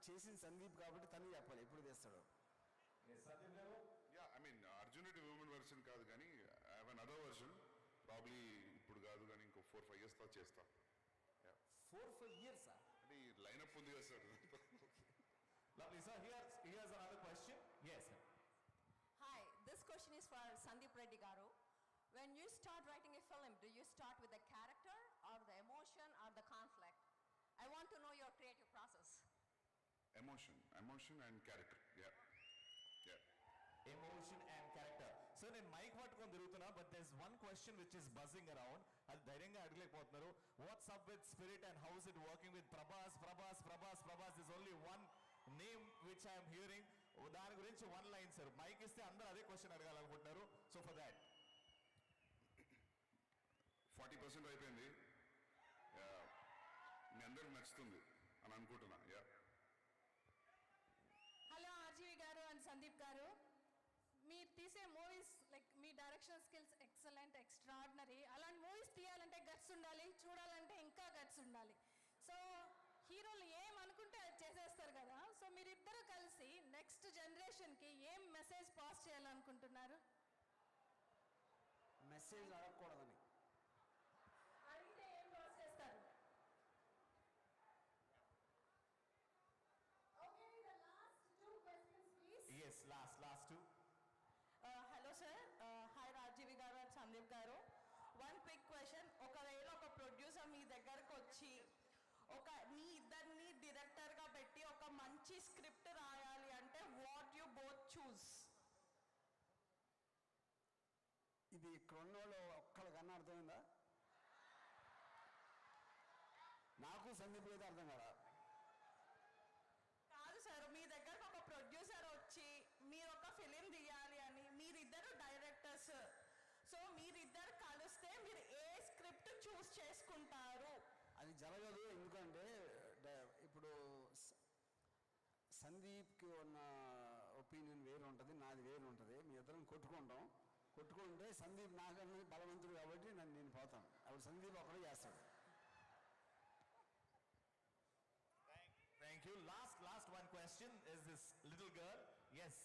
చేసింది సందీప్ కాబట్టి తను చెప్పాలి ఎప్పుడు తెస్తాడు. Yeah I mean Arjun Reddy women version కాదు కానీ I have another version probably ఇప్పుడు కాదు కానీ ఇంకో 4-5 years తర్వాత చేస్తా. 4-5 years అంటే ఈ లైనప్ ఉంది కదా sir. Lovely, sir. Here's another question. Yes, sir. Hi, this question is for Sandeep Reddy Garu. When you start writing a film, do you start with the character or the emotion or the conflict? I want to know your creative process. Emotion and character. Yeah. Emotion and character. So నేను mic పట్టుకొని తిరుగుతున్నా, but there's one question which is buzzing around. అది ధైర్యంగా అడగలేకపోతున్నారు. What's up with Spirit and how is it working with Prabhas? There's only one name which I am hearing. దాని గురించి one line sir. Mic ఇస్తే అందరూ అదే question అడగాలనుకుంటున్నారు. So for that 40% అయిపోయింది. మీ అందరికి నచ్చుతుంది అని అనుకుంటున్నా. యా హలో ఆర్జీవి గారు అండ్ సందీప్ గారు, మీరు తీసే మూవీస్ లైక్ మీ డైరెక్షన్ స్కిల్స్ ఎక్సలెంట్, ఎక్స్ట్రాడినరీ. అలాంటి మూవీస్ తీయాలంటే గట్స్ ఉండాలి, చూడాలంటే ఇంకా గట్స్ ఉండాలి. సో హీరోలు ఏమనుకుంటే అది చేసేస్తారు కదా. సో మీరిద్దరూ కలిసి నెక్స్ట్ జనరేషన్కి ఏం మెసేజ్ పాస్ చేయాలనుకుంటున్నారు? మెసేజ్ అడగకూడదని. అడిగితే ఏం పాస్ చేస్తారు? Okay, the last 2 questions please. yes, last two. Hello sir, hi Rajeevi garu and Sandeep garu. One quick question. ఒకవేళ ఒక ప్రొడ్యూసర్ మీ దగ్గరకు వచ్చి మీ ఇద్దరిని డైరెక్టర్గా పెట్టి ఒక మంచి స్క్రిప్ట్ రాయాలి అంటే వాట్ యు బోత్ చూస్? ఇది ఇక్కడ ఉన్న వాళ్ళు ఒక్కళ్ళకన్నా అర్థమైందా? నాకు సందీప్ అయితే అర్థం కదా. కాదు సార్, మీ దగ్గరకు ఒక ప్రొడ్యూసర్ వచ్చి మీరు ఒక ఫిలిం తీయాలి అని, మీరిద్దరు డైరెక్టర్స్, సో మీరిద్దరు కలిస్తే మీరు ఏ స్క్రిప్ట్ చూస్ చేసుకుంటారు? అది జరగదు. ఎందుకంటే ఇప్పుడు సందీప్కి ఉన్న ఒపీనియన్ వేరు ఉంటుంది, నాది వేరు ఉంటుంది. మీ ఇద్దరం కొట్టుకుంటే సందీప్ నాకన్నా బలవంతుడు కాబట్టి నేను పోతాను. అప్పుడు సందీప్ ఒకడే చేస్తాడు. Thank you. Last one question is this little girl. Yes.